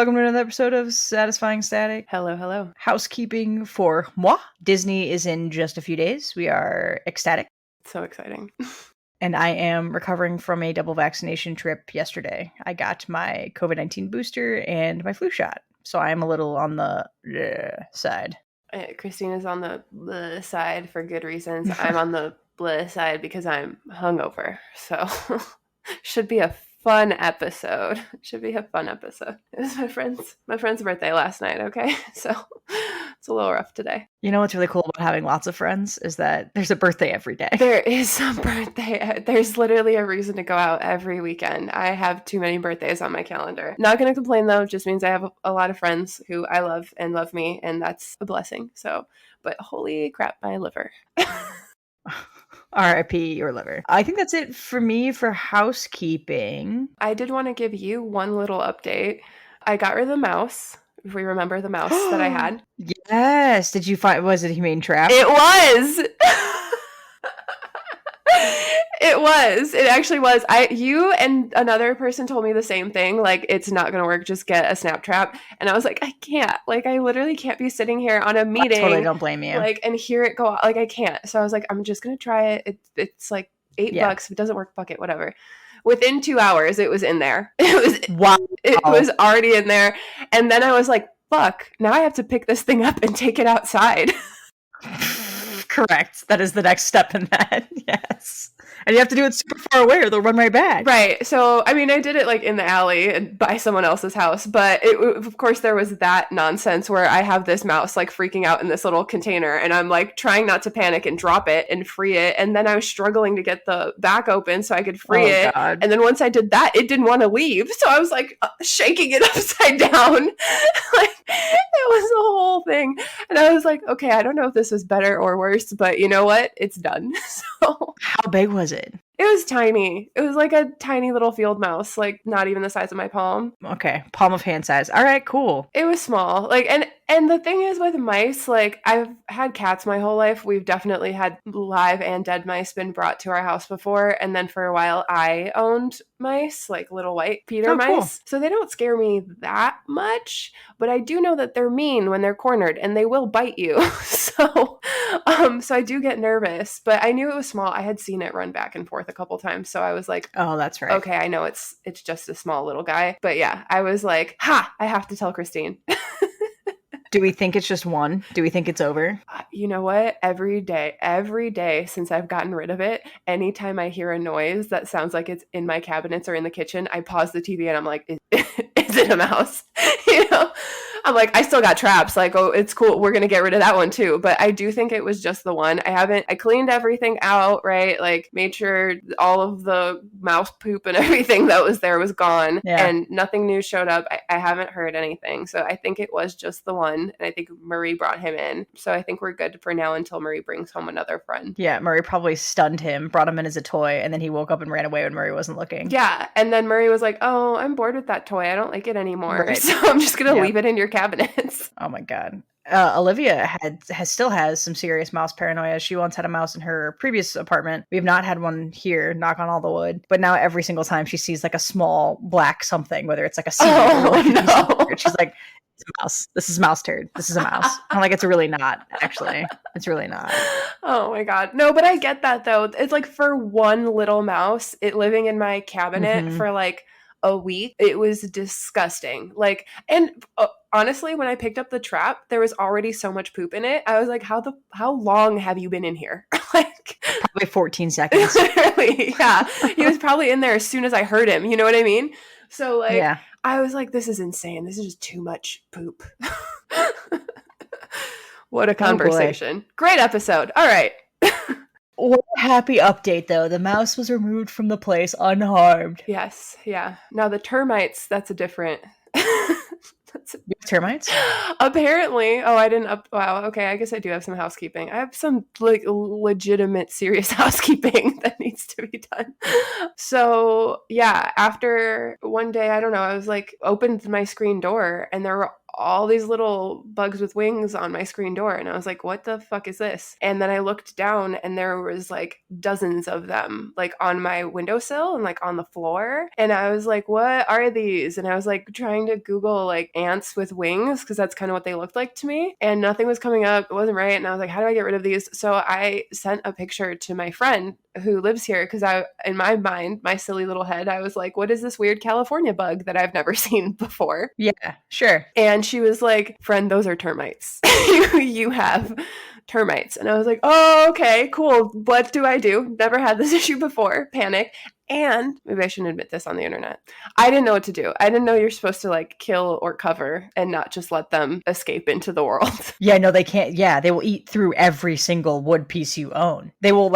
welcome to another episode of Satisfying Static. Hello, hello. Housekeeping for moi. Disney is in just a few days. We are ecstatic. So exciting. And I am recovering from a double vaccination trip yesterday. I got my COVID-19 booster and my flu shot. So I am a little on the side. Christina's on the side for good reasons. I'm on the side because I'm hungover. So should be a fun episode. It was my friend's birthday last night, okay? So it's a little rough today. You know what's really cool about having lots of friends is that there's a birthday every day. There is a birthday. There's literally a reason to go out every weekend. I have too many birthdays on my calendar. Not going to complain though. Just means I have a lot of friends who I love and love me, and that's a blessing. So, but holy crap, my liver. R.I.P. your liver. I think that's it for me for housekeeping. I did want to give you one little update. I got rid of the mouse. If we remember the mouse that I had. Yes. Did you find, was it a humane trap? It was. It actually was. You and another person told me the same thing. Like, it's not going to work. Just get a snap trap. And I was like, I can't. Like, I literally can't be sitting here on a meeting. I totally don't blame you. Like, and hear it go out. Like, I can't. So I was like, I'm just going to try it. It's like $8. If it doesn't work, fuck it, whatever. Within 2 hours, it was in there. It was already in there. And then I was like, fuck, now I have to pick this thing up and take it outside. Correct. That is the next step in that. Yes. And you have to do it super far away or they'll run right back. Right. So, I mean, I did it like in the alley and by someone else's house. But of course, there was that nonsense where I have this mouse like freaking out in this little container. And I'm like trying not to panic and drop it and free it. And then I was struggling to get the back open so I could free it. God. And then once I did that, it didn't want to leave. So I was like shaking it upside down. Like, it was the whole thing. And I was like, okay, I don't know if this was better or worse, but you know what? It's done. So how big was it? It was tiny. It was like a tiny little field mouse, like not even the size of my palm. Okay, palm of hand size. All right, cool. It was small. Like, and the thing is with mice, like I've had cats my whole life. We've definitely had live and dead mice been brought to our house before. And then for a while I owned mice, like little white Peter mice. Cool. So they don't scare me that much, but I do know that they're mean when they're cornered and they will bite you. So I do get nervous, but I knew it was small. I had seen it run back and forth a couple times. So I was like, oh, that's right. Okay, I know it's just a small little guy. But yeah, I was like, I have to tell Christine. Do we think it's just one? Do we think it's over? You know what? Every day since I've gotten rid of it, anytime I hear a noise that sounds like it's in my cabinets or in the kitchen, I pause the TV and I'm like, is it a mouse? You know? I'm like, I still got traps. Like, oh, it's cool. We're going to get rid of that one too. But I do think it was just the one. I cleaned everything out, right? Like made sure all of the mouse poop and everything that was there was gone. Yeah. And nothing new showed up. I haven't heard anything. So I think it was just the one. And I think Marie brought him in. So I think we're good for now until Marie brings home another friend. Yeah, Marie probably stunned him, brought him in as a toy, and then he woke up and ran away when Marie wasn't looking. Yeah. And then Marie was like, oh, I'm bored with that toy. I don't like it anymore. Right. So I'm just going to leave it in your cabinets. Oh my God. Olivia still has some serious mouse paranoia. She once had a mouse in her previous apartment. We have not had one here, knock on all the wood. But now every single time she sees like a small black something, whether it's like a seed or no. She's like, it's a mouse. This is mouse turd. This is a mouse. I'm like, it's really not, actually. It's really not. Oh my God. No, but I get that though. It's like for one little mouse, it living in my cabinet for like a week, it was disgusting. Like, and honestly, when I picked up the trap, there was already so much poop in it. I was like, how long have you been in here? Like probably 14 seconds. Literally, yeah. He was probably in there as soon as I heard him. You know what I mean? So like, yeah. I was like, this is insane. This is just too much poop. What a conversation. Great episode. All right. What a happy update, though. The mouse was removed from the place unharmed. Yes, yeah. Now the termites, that's a different... Termites? Apparently. Oh, I didn't wow, okay, I guess I do have some housekeeping. I have some like legitimate serious housekeeping that needs to be done. So yeah, after one day, I don't know, I was like, opened my screen door and there were all these little bugs with wings on my screen door. And I was like, what the fuck is this? And then I looked down and there was like dozens of them like on my windowsill and like on the floor. And I was like, what are these? And I was like trying to Google like ants with wings because that's kind of what they looked like to me. And nothing was coming up. It wasn't right. And I was like, how do I get rid of these? So I sent a picture to my friend who lives here because in my mind, my silly little head, I was like, what is this weird California bug that I've never seen before? Yeah, sure. And she was like, friend, those are termites. You have termites. And I was like, oh, okay, cool. What do I do? Never had this issue before. Panic. And maybe I shouldn't admit this on the internet. I didn't know what to do. I didn't know you're supposed to like kill or cover and not just let them escape into the world. Yeah, no, they can't. Yeah, they will eat through every single wood piece you own. They will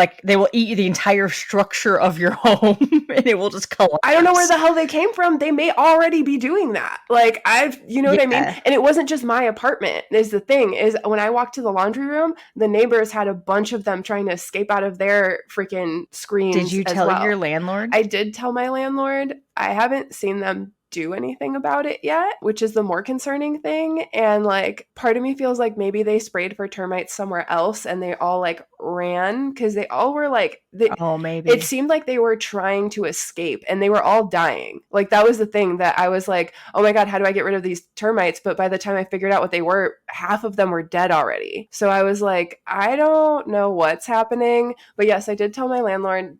eat the entire structure of your home and it will just collapse. I don't know where the hell they came from. They may already be doing that. Like you know what I mean? And it wasn't just my apartment is the thing is when I walked to the laundry room, the neighbors had a bunch of them trying to escape out of their freaking screens. Did you tell your landlord? I did tell my landlord. I haven't seen them do anything about it yet, which is the more concerning thing. And like part of me feels like maybe they sprayed for termites somewhere else and they all like ran because they all were like maybe it seemed like they were trying to escape and they were all dying. Like that was the thing that I was like, oh my god, how do I get rid of these termites? But by the time I figured out what they were, half of them were dead already. So I was like, I don't know what's happening. But yes, I did tell my landlord.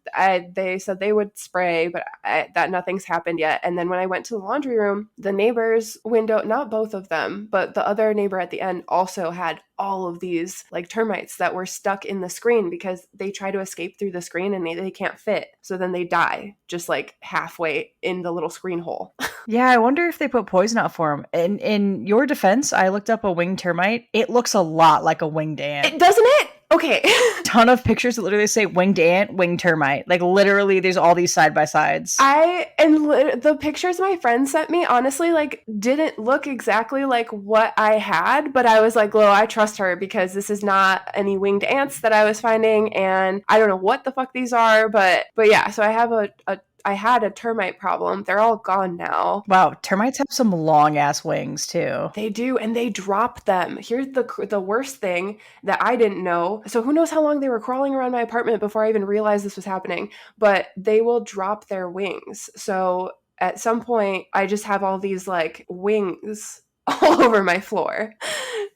They said they would spray, but that nothing's happened yet. And then when I went to the laundry room, the neighbor's window, not both of them, but the other neighbor at the end also had all of these like termites that were stuck in the screen because they try to escape through the screen and they can't fit. So then they die just like halfway in the little screen hole. Yeah, I wonder if they put poison out for them. In your defense, I looked up a winged termite. It looks a lot like a winged ant. Doesn't it? Okay. Ton of pictures that literally say winged ant, winged termite. Like literally there's all these side by sides. The pictures my friend sent me honestly like didn't look exactly like what I had, but I was like, Lo, I trust her because this is not any winged ants that I was finding and I don't know what the fuck these are, but yeah, so I have I had a termite problem. They're all gone now. Wow, termites have some long ass wings too. They do, and they drop them. Here's the worst thing that I didn't know. So who knows how long they were crawling around my apartment before I even realized this was happening, but they will drop their wings. So at some point, I just have all these like wings all over my floor.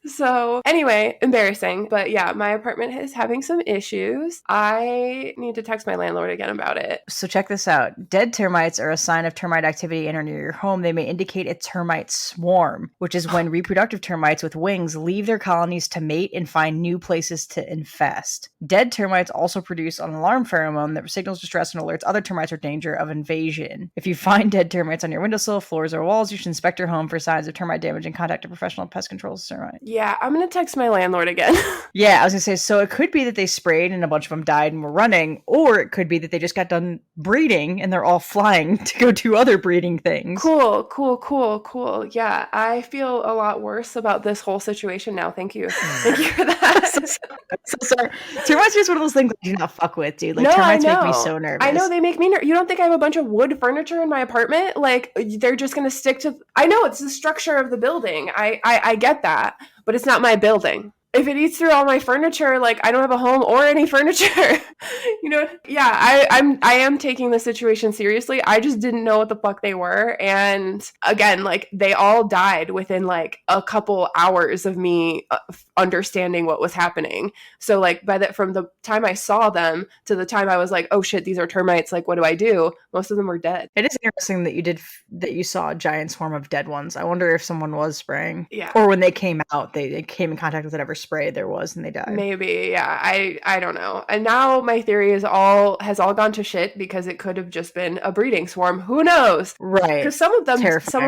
So anyway, embarrassing. But yeah, my apartment is having some issues. I need to text my landlord again about it. So check this out. Dead termites are a sign of termite activity in or near your home. They may indicate a termite swarm, which is when reproductive termites with wings leave their colonies to mate and find new places to infest. Dead termites also produce an alarm pheromone that signals distress and alerts other termites or danger of invasion. If you find dead termites on your windowsill, floors, or walls, you should inspect your home for signs of termite damage and contact a professional pest control termite. Yeah, I'm going to text my landlord again. Yeah, I was going to say, so it could be that they sprayed and a bunch of them died and were running, or it could be that they just got done breeding and they're all flying to go do other breeding things. Cool. Yeah, I feel a lot worse about this whole situation now. Thank you. Thank you for that. so sorry. Termites are just one of those things I do not fuck with, dude. Like, no, termites make me so nervous. I know, they make me nervous. You don't think I have a bunch of wood furniture in my apartment? Like, they're just going to stick to... I know, it's the structure of the building. I get that, but it's not my building. If it eats through all my furniture, like I don't have a home or any furniture, you know? Yeah, I am taking the situation seriously. I just didn't know what the fuck they were. And again, like they all died within like a couple hours of me understanding what was happening. So like from the time I saw them to the time I was like, oh shit, these are termites. Like, what do I do? Most of them were dead. It is interesting that you saw a giant swarm of dead ones. I wonder if someone was spraying. Yeah. Or when they came out, they came in contact with whatever spray there was and they died. Maybe, yeah. I don't know. And now my theory has all gone to shit because it could have just been a breeding swarm. Who knows? Right. Because some of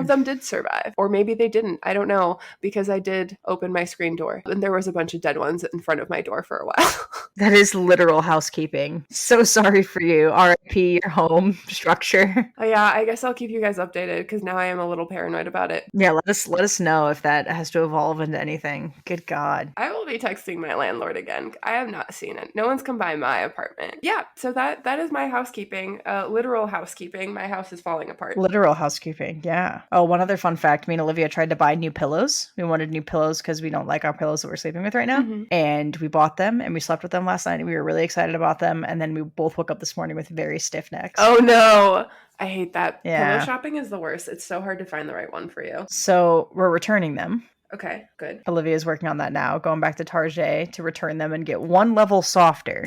them did survive, or maybe they didn't. I don't know, because I did open my screen door and there was a bunch of dead ones in front of my door for a while. That is literal housekeeping. So sorry for you. R.I.P. your home structure. Oh, yeah, I guess I'll keep you guys updated because now I am a little paranoid about it. Yeah, let us know if that has to evolve into anything. Good God. I will be texting my landlord again. I have not seen it. No one's come by my apartment. Yeah, so that is my housekeeping, literal housekeeping. My house is falling apart. Literal housekeeping, yeah. Oh, one other fun fact. Me and Olivia tried to buy new pillows. We wanted new pillows because we don't like our pillows that we're sleeping with right now. Mhm. And we bought them and we slept with them last night. And we were really excited about them. And then we both woke up this morning with very stiff necks. Oh no. I hate that. Yeah. Pillow shopping is the worst. It's so hard to find the right one for you. So we're returning them. Okay, good. Olivia's working on that now, going back to Target to return them and get one level softer.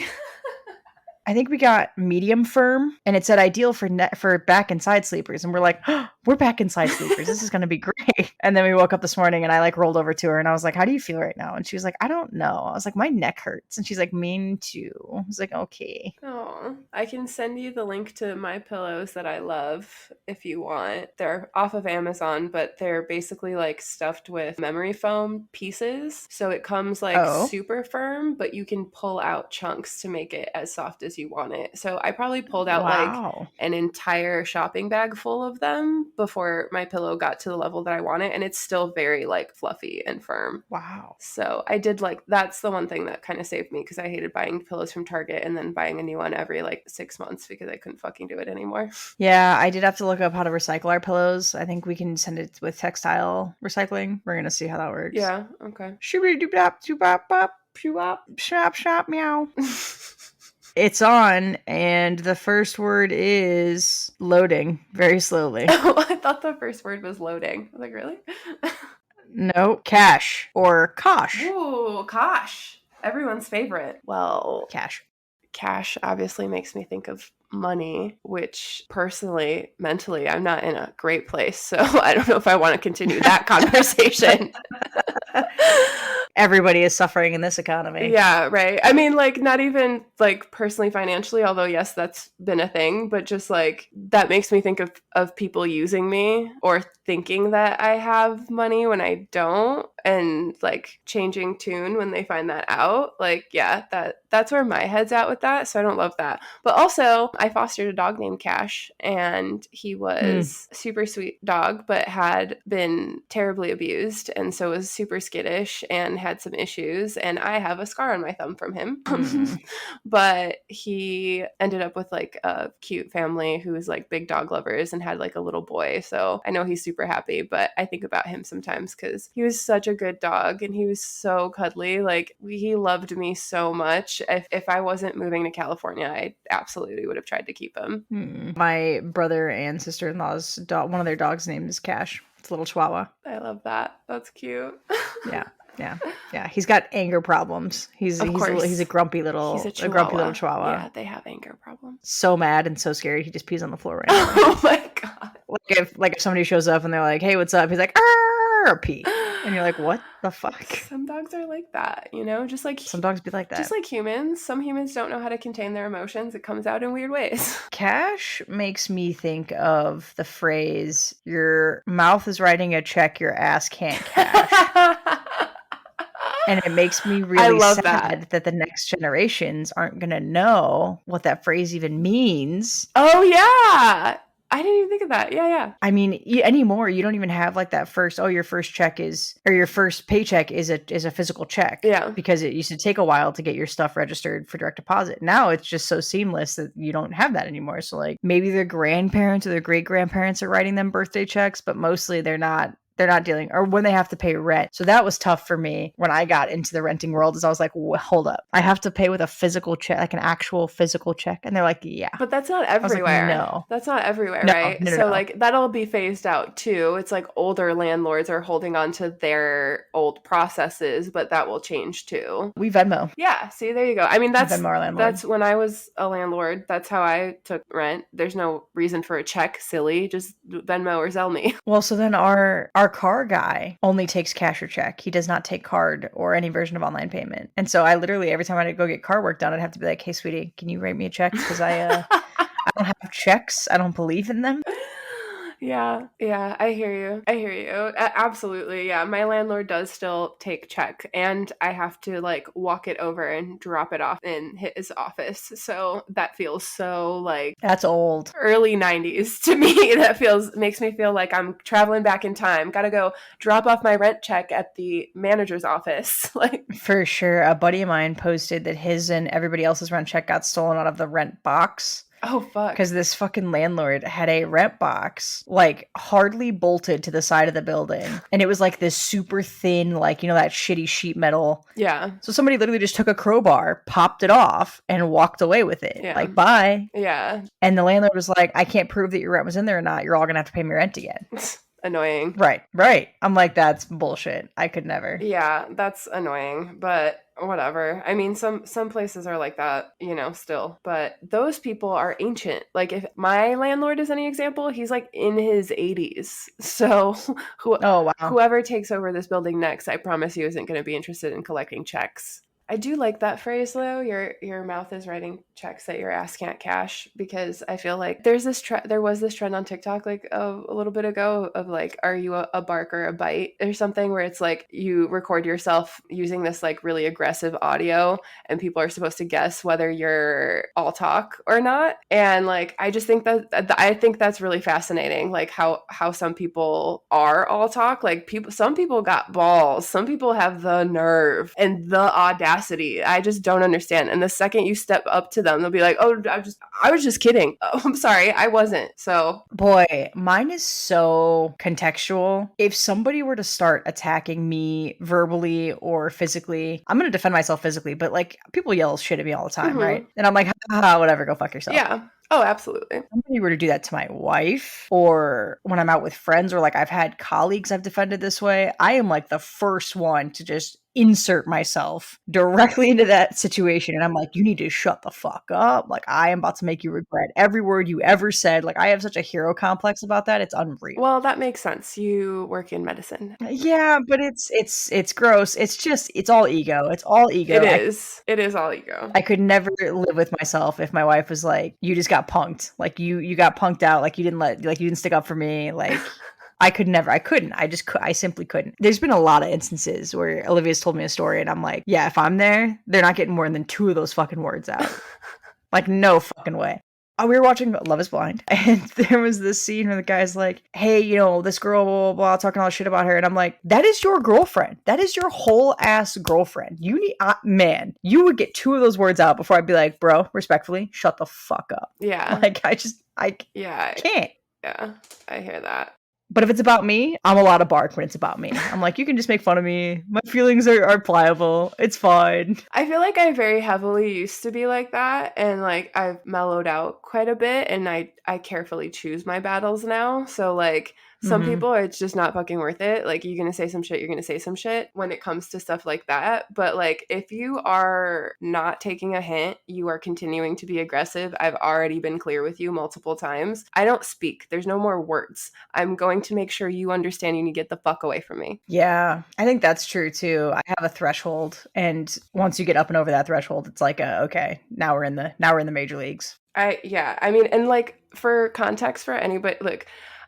I think we got medium firm, and it said ideal for back and side sleepers. And we're like, oh, we're back and side sleepers. This is going to be great. And then we woke up this morning, and I like rolled over to her, and I was like, how do you feel right now? And she was like, I don't know. I was like, my neck hurts. And she's like, mine too. I was like, okay. Oh, I can send you the link to my pillows that I love if you want. They're off of Amazon, but they're basically like stuffed with memory foam pieces. So it comes like super firm, but you can pull out chunks to make it as soft as you want it. So I probably pulled out like an entire shopping bag full of them before my pillow got to the level that I want it, and it's still very like fluffy and firm. Wow. So I did like, that's the one thing that kind of saved me, because I hated buying pillows from Target and then buying a new one every like 6 months because I couldn't fucking do it anymore. Yeah, I did have to look up how to recycle our pillows. I think we can send it with textile recycling. We're gonna see how that works. Yeah, okay. Shop, meow. It's on, and the first word is loading very slowly. Oh, I thought the first word was loading. I was like, really? No, cash or kosh. Ooh, kosh. Everyone's favorite. Well, cash. Cash obviously makes me think of money, which personally, mentally, I'm not in a great place. So I don't know if I want to continue that conversation. Everybody is suffering in this economy. Yeah, right. I mean, like, not even like personally financially, although yes, that's been a thing, but just like that makes me think of people using me or thinking that I have money when I don't, and like changing tune when they find that out. Like, yeah, that's where my head's at with that. So I don't love that. But also, I fostered a dog named Cash, and he was a super sweet dog, but had been terribly abused, and so was super skittish and had some issues, and I have a scar on my thumb from him. But he ended up with like a cute family who was like big dog lovers and had like a little boy, so I know he's super happy. But I think about him sometimes because he was such a good dog and he was so cuddly. Like, he loved me so much. If I wasn't moving to California, I absolutely would have tried to keep him. My brother and sister-in-law's dog, one of their dogs' name is Cash. It's a little chihuahua. I love that. That's cute. Yeah. He's got anger problems. He's a grumpy little chihuahua. Yeah, they have anger problems. So mad and so scared, he just pees on the floor right now. Oh my god! Like if somebody shows up and they're like, "Hey, what's up?" He's like, "Pee," and you're like, "What the fuck?" Some dogs are like that, you know. Just like some dogs be like that. Just like humans, some humans don't know how to contain their emotions. It comes out in weird ways. Cash makes me think of the phrase, "Your mouth is writing a check, your ass can't cash." And it makes me really sad that the next generations aren't going to know what that phrase even means. Oh, yeah. I didn't even think of that. Yeah. I mean, anymore, you don't even have like that first, your first check is, or your first paycheck is a physical check. Yeah. Because it used to take a while to get your stuff registered for direct deposit. Now it's just so seamless that you don't have that anymore. So like maybe their grandparents or their great grandparents are writing them birthday checks, but mostly they're not dealing, or when they have to pay rent. So that was tough for me when I got into the renting world, is I was like, hold up, I have to pay with a physical check, like an actual physical check. And they're like, yeah. But that's not everywhere. Like, no. That's not everywhere, right? No. Like that'll be phased out too. It's like older landlords are holding on to their old processes, but that will change too. We Venmo. Yeah. See, there you go. I mean, that's when I was a landlord. That's how I took rent. There's no reason for a check. Silly. Just Venmo or Zelle me. Well, so then our car guy only takes cash or check. He does not take card or any version of online payment. And so I literally, every time I had to go get car work done, I'd have to be like, hey, sweetie, can you write me a check? Because I don't have checks. I don't believe in them. Yeah, I hear you. I hear you. Absolutely. Yeah, my landlord does still take check, and I have to like walk it over and drop it off in his office. So that feels so like That's old. early 90s to me. That feels makes me feel like I'm traveling back in time. Got to go drop off my rent check at the manager's office. Like, For sure. A buddy of mine posted that his and everybody else's rent check got stolen out of the rent box. oh fuck. Because this fucking landlord had a rent box, like, hardly bolted to the side of the building. And it was like this super thin, like, you know, that shitty sheet metal. Yeah. So somebody literally just took a crowbar, popped it off, and walked away with it. Yeah. Like, bye. Yeah. And the landlord was like, I can't prove that your rent was in there or not. You're all going to have to pay me rent again. Annoying. Right. I'm like, that's bullshit. I could never. Yeah, that's annoying, but whatever. I mean, some places are like that, you know, still. But those people are ancient. Like if my landlord is any example, he's like in his 80s. So Oh, wow. whoever takes over this building next, I promise you isn't going to be interested in collecting checks. I do like that phrase though. Your mouth is writing checks that your ass can't cash, because I feel like there was this trend on TikTok like a little bit ago of like, are you a bark or a bite or something, where it's like you record yourself using this like really aggressive audio and people are supposed to guess whether you're all talk or not. And like I just think I think that's really fascinating, like how some people are all talk. Like some people got balls, some people have the nerve and the audacity. I just don't understand. And the second you step up to them, they'll be like, "Oh, I was just kidding. Oh, I'm sorry, I wasn't." So, boy, mine is so contextual. If somebody were to start attacking me verbally or physically, I'm going to defend myself physically, but like people yell shit at me all the time, right? And I'm like, whatever, go fuck yourself. Yeah. Oh, absolutely. If somebody were to do that to my wife, or when I'm out with friends, or like I've had colleagues I've defended this way, I am like the first one to just insert myself directly into that situation. And I'm like, you need to shut the fuck up. Like, I am about to make you regret every word you ever said. Like, I have such a hero complex about that. It's unreal. Well, that makes sense. You work in medicine. Yeah, but it's gross. It's all ego. It's all ego. It is all ego. I could never live with myself if my wife was like, you just got punked. Like you got punked out. Like you didn't stick up for me. Like I couldn't. I simply couldn't. There's been a lot of instances where Olivia's told me a story and I'm like, yeah, if I'm there, they're not getting more than 2 of those fucking words out. Like, no fucking way. We were watching Love is Blind, and there was this scene where the guy's like, hey, you know, this girl, blah, blah, blah, talking all this shit about her. And I'm like, that is your girlfriend. That is your whole ass girlfriend. You need, man, you would get 2 of those words out before I'd be like, bro, respectfully, shut the fuck up. Yeah. Like, I can't. Yeah, I hear that. But if it's about me, I'm allowed to bark when it's about me. I'm like, you can just make fun of me. My feelings are pliable. It's fine. I feel like I very heavily used to be like that. And like I've mellowed out quite a bit. And I carefully choose my battles now. So like some people, it's just not fucking worth it. Like you're going to say some shit, you're going to say some shit when it comes to stuff like that. But like if you are not taking a hint, you are continuing to be aggressive. I've already been clear with you multiple times. I don't speak. There's no more words. I'm going to make sure you understand you need to get the fuck away from me. Yeah, I think that's true too. I have a threshold, and once you get up and over that threshold, it's like, okay, now we're in the major leagues. I mean, and like for context for anybody, look,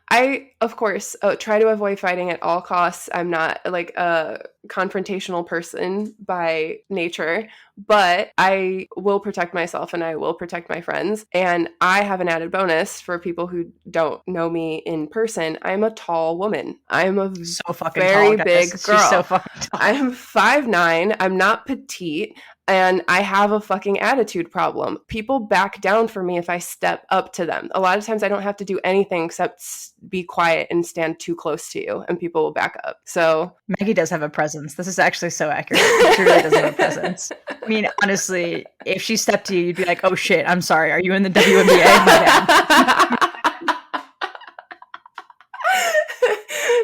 I, of course, try to avoid fighting at all costs. I'm not like a confrontational person by nature, but I will protect myself and I will protect my friends. And I have an added bonus for people who don't know me in person. I'm a tall woman. I'm a so fucking very tall, big girl. She's so fucking tall. I'm 5'9". I'm not petite. And I have a fucking attitude problem. People back down for me if I step up to them. A lot of times I don't have to do anything except be quiet and stand too close to you, and people will back up. So Maggie does have a presence. This is actually so accurate. She really does have a presence. I mean, honestly, if she stepped to you, you'd be like, oh shit, I'm sorry. Are you in the WNBA? My bad.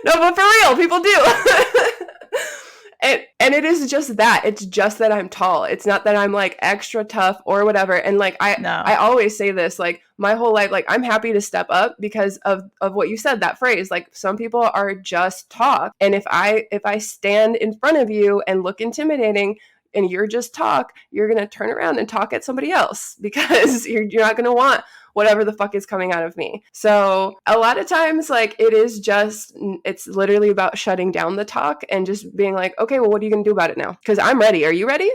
No, but for real, people do. And it is just that. It's just that I'm tall. It's not that I'm like extra tough or whatever. And like I always say this, like my whole life, like I'm happy to step up because of what you said, that phrase. Like some people are just talk. And if I stand in front of you and look intimidating, and you're just talk, you're going to turn around and talk at somebody else because you're not going to want whatever the fuck is coming out of me. So a lot of times, like, it's literally about shutting down the talk and just being like, okay, well, what are you going to do about it now? Because I'm ready. Are you ready?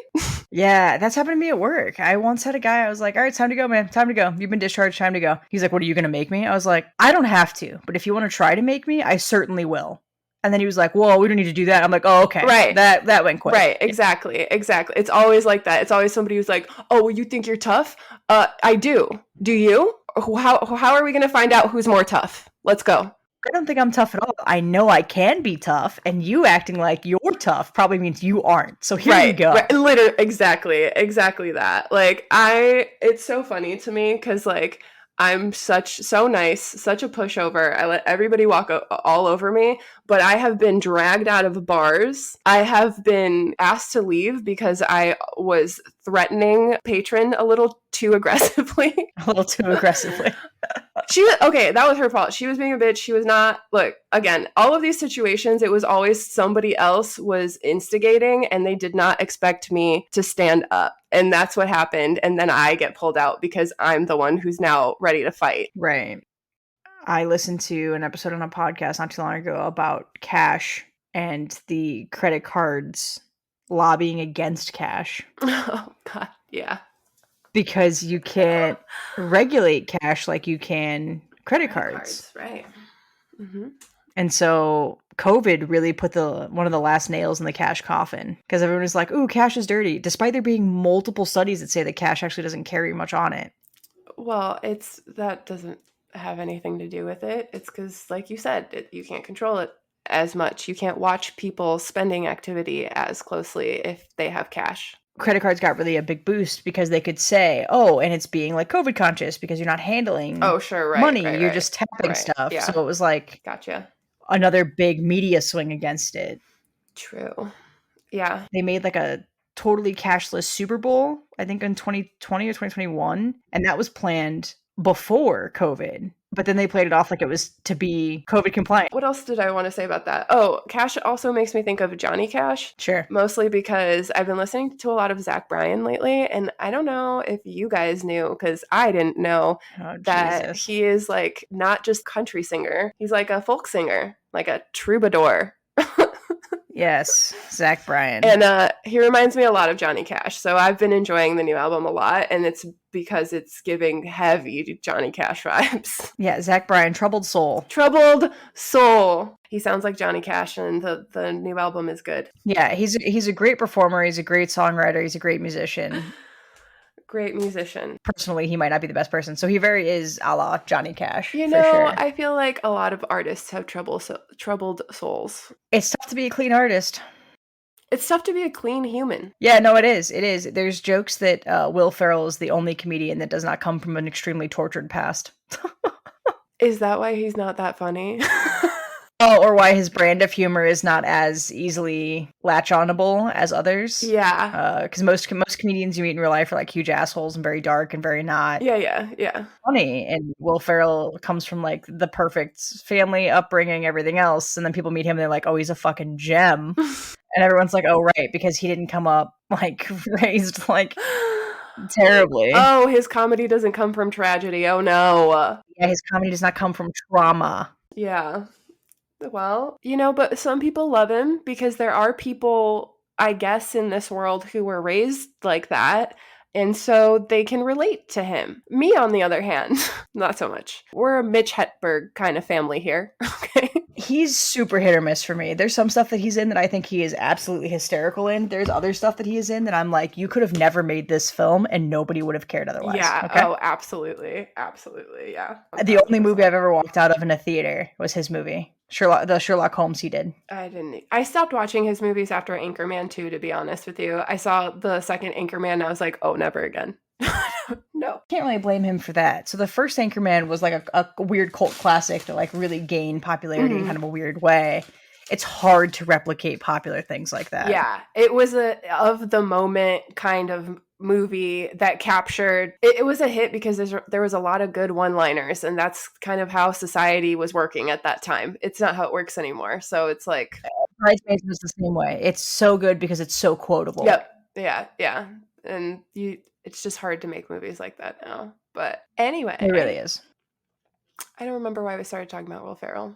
Yeah, that's happened to me at work. I once had a guy, I was like, all right, time to go, man. Time to go. You've been discharged. Time to go. He's like, what are you going to make me? I was like, I don't have to, but if you want to try to make me, I certainly will. And then he was like, well, we don't need to do that. I'm like, oh, okay. Right. That went quick. Right. Exactly. Exactly. It's always like that. It's always somebody who's like, oh, well, you think you're tough? I do. Do you? How are we going to find out who's more tough? Let's go. I don't think I'm tough at all. I know I can be tough, and you acting like you're tough probably means you aren't. So here you go. Right. Literally, exactly that. Like, it's so funny to me because, like, I'm so nice, such a pushover. I let everybody walk all over me, but I have been dragged out of bars. I have been asked to leave because I was threatening patron a little too aggressively. A little too aggressively. That was her fault. She was being a bitch. She was not, look, again, all of these situations, it was always somebody else was instigating and they did not expect me to stand up. And that's what happened. And then I get pulled out because I'm the one who's now ready to fight. Right. I listened to an episode on a podcast not too long ago about cash and the credit cards lobbying against cash. Oh, God. Yeah. Because you can't regulate cash like you can credit cards. Right. Mm-hmm. And so COVID really put one of the last nails in the cash coffin because everyone was like, ooh, cash is dirty, despite there being multiple studies that say that cash actually doesn't carry much on it. Well, that doesn't have anything to do with it. It's because, like you said, you can't control it as much. You can't watch people's spending activity as closely if they have cash. Credit cards got really a big boost because they could say, oh, and it's being like COVID conscious because you're not handling money. You're just tapping stuff. Yeah. So it was like, gotcha, another big media swing against it. True. Yeah. They made like a totally cashless Super Bowl, I think in 2020 or 2021. And that was planned before COVID. But then they played it off like it was to be COVID compliant. What else did I want to say about that? Oh, cash also makes me think of Johnny Cash. Sure. Mostly because I've been listening to a lot of Zach Bryan lately. And I don't know if you guys knew, because I didn't know that he is like not just country singer. He's like a folk singer, like a troubadour. Yes, Zach Bryan. And he reminds me a lot of Johnny Cash. So I've been enjoying the new album a lot. And it's because it's giving heavy Johnny Cash vibes. Yeah, Zach Bryan, Troubled Soul. Troubled Soul. He sounds like Johnny Cash, and the new album is good. Yeah, he's a great performer. He's a great songwriter. He's a great musician. Great musician. Personally, he might not be the best person. So he very is a la Johnny Cash. You know, for sure. I feel like a lot of artists have troubled souls. It's tough to be a clean artist. It's tough to be a clean human. Yeah, no, it is. It is. There's jokes that Will Ferrell is the only comedian that does not come from an extremely tortured past. Is that why he's not that funny? Oh, or why his brand of humor is not as easily latch-onable as others. Yeah. Because most comedians you meet in real life are like huge assholes and very dark and very not funny. And Will Ferrell comes from like the perfect family upbringing, everything else. And then people meet him and they're like, oh, he's a fucking gem. And everyone's like, oh, right, because he didn't come up like raised like terribly. Oh, his comedy doesn't come from tragedy. Oh, no. Yeah, his comedy does not come from trauma. Yeah. Well, you know, but some people love him because there are people, I guess, in this world who were raised like that. And so they can relate to him. Me, on the other hand, not so much. We're a Mitch Hedberg kind of family here. Okay. He's super hit or miss for me. There's some stuff that he's in that I think he is absolutely hysterical in. There's other stuff that he is in that I'm like, you could have never made this film and nobody would have cared otherwise. Yeah. Okay? Oh, absolutely. Absolutely. Yeah. The only movie I've ever walked out of in a theater was his movie. The Sherlock Holmes he did. I stopped watching his movies after Anchorman 2, to be honest with you. I saw the second Anchorman and I was like, oh, never again. No. Can't really blame him for that. So the first Anchorman was like a weird cult classic that like really gained popularity in kind of a weird way. It's hard to replicate popular things like that. Yeah. It was a of the moment kind of movie that captured it was a hit because there was a lot of good one-liners, and that's kind of how society was working at that time. It's not how it works anymore. So it's like Bridesmaids was the same way. It's so good because it's so quotable. Yep. Yeah. And it's just hard to make movies like that now. But It really anyway, is. I don't remember why we started talking about Will Ferrell.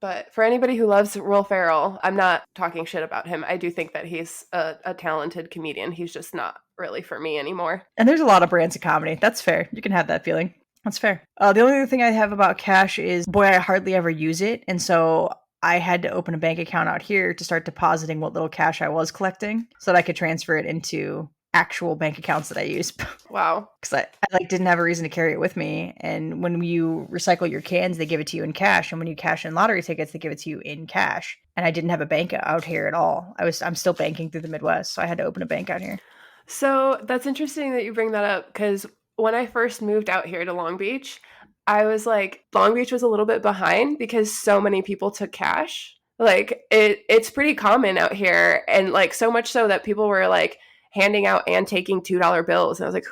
But for anybody who loves Will Ferrell, I'm not talking shit about him. I do think that he's a talented comedian. He's just not really for me anymore. And there's a lot of brands of comedy. That's fair. You can have that feeling. That's fair. The only other thing I have about cash is, boy, I hardly ever use it. And so I had to open a bank account out here to start depositing what little cash I was collecting so that I could transfer it into actual bank accounts that I use. Wow. Because I like didn't have a reason to carry it with me. And when you recycle your cans, they give it to you in cash. And when you cash in lottery tickets, they give it to you in cash. And I didn't have a bank out here at all. I'm still banking through the Midwest, so I had to open a bank out here. So that's interesting that you bring that up because when I first moved out here to Long Beach, I was like, Long Beach was a little bit behind because so many people took cash. Like it's pretty common out here, and like so much so that people were like handing out and taking $2 bills. And I was like,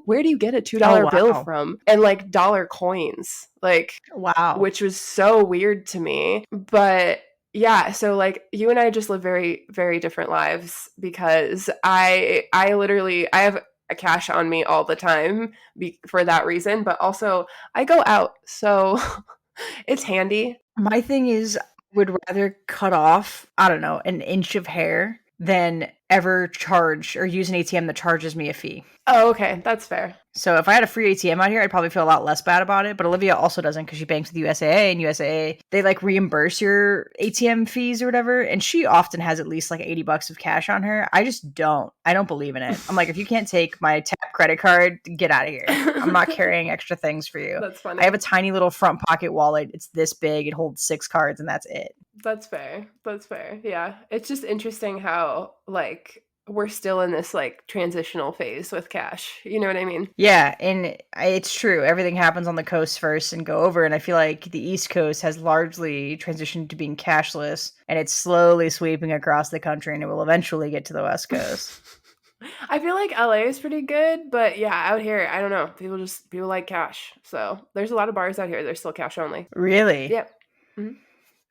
where do you get a $2 Oh bill wow. from? And like dollar coins, like, Wow. which was so weird to me. But yeah, so like you and I just live very, very different lives because I literally I have a cash on me all the time for that reason, but also I go out, so it's handy. My thing is, would rather cut off, I don't know, an inch of hair than ever charge or use an ATM that charges me a fee. Oh, okay, that's fair. So if I had a free ATM out here, I'd probably feel a lot less bad about it. But Olivia also doesn't because she banks with USAA, and USAA, they like reimburse your ATM fees or whatever. And she often has at least like $80 of cash on her. I just don't. I don't believe in it. I'm like, if you can't take my tap credit card, get out of here. I'm not carrying extra things for you. That's funny. I have a tiny little front pocket wallet. It's this big. It holds 6 cards, and that's it. That's fair. That's fair. Yeah. It's just interesting how like we're still in this like transitional phase with cash. You know what I mean? Yeah, and it's true. Everything happens on the coast first and go over. And I feel like the East Coast has largely transitioned to being cashless, and it's slowly sweeping across the country, and it will eventually get to the West Coast. I feel like LA is pretty good, but yeah, out here, I don't know. People like cash. So there's a lot of bars out here. They're still cash only. Really? Yep. Mm-hmm.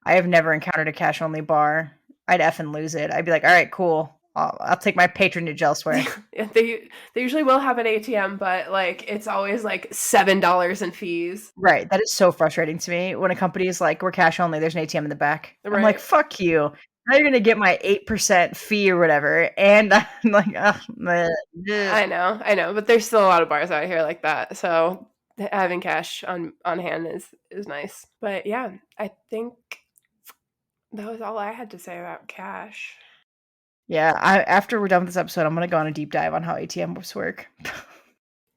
I have never encountered a cash only bar. I'd effing lose it. I'd be like, all right, cool. I'll take my patronage elsewhere. Yeah, they usually will have an ATM, but like it's always like $7 in fees. Right. That is so frustrating to me when a company is like, we're cash only, there's an ATM in the back. I'm like, Right. fuck you. Now you're gonna get my 8% fee or whatever. And I'm like, oh, I know, but there's still a lot of bars out here like that. So having cash on hand is nice. But yeah, I think that was all I had to say about cash. yeah, after we're done with this episode, I'm gonna go on a deep dive on how ATMs work.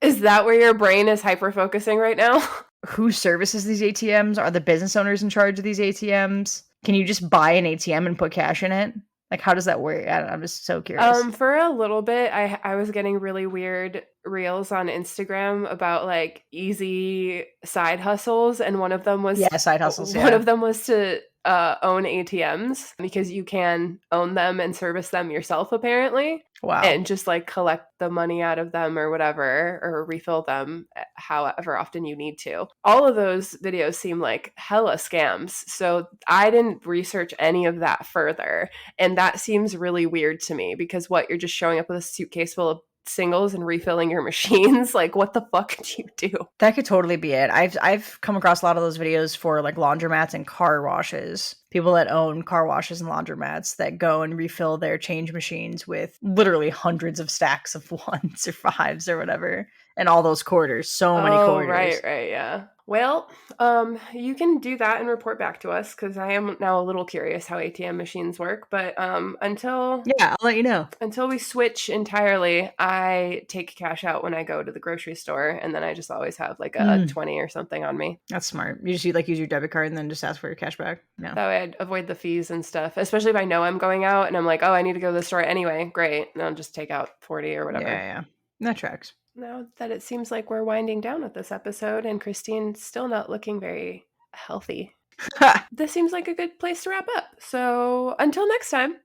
Is that where your brain is hyper focusing right now? Who services these ATMs? Are the business owners in charge of these ATMs? Can you just buy an ATM and put cash in it? Like, how does that work? I'm just so curious. For a little bit, I was getting really weird reels on Instagram about like easy side hustles, and one of them was side hustles. One of them was to own ATMs because you can own them and service them yourself apparently. Wow. And just like collect the money out of them or whatever, or refill them however often you need to. All of those videos seem like hella scams. So I didn't research any of that further. And that seems really weird to me because you're just showing up with a suitcase full of singles and refilling your machines. Like, what the fuck do you do? That could totally be it. I've come across a lot of those videos for like laundromats and car washes. People that own car washes and laundromats that go and refill their change machines with literally hundreds of stacks of ones or fives or whatever. And all those quarters. So many quarters. Right, yeah. Well, you can do that and report back to us because I am now a little curious how ATM machines work. But until I'll let you know. Until we switch entirely, I take cash out when I go to the grocery store, and then I just always have like a 20 or something on me. That's smart. You just use your debit card and then just ask for your cash back. Yeah. That way I'd avoid the fees and stuff, especially if I know I'm going out and I'm like, oh, I need to go to the store anyway. Great. And I'll just take out 40 or whatever. Yeah. That tracks. Now that it seems like we're winding down with this episode and Christine's still not looking very healthy, this seems like a good place to wrap up. So until next time.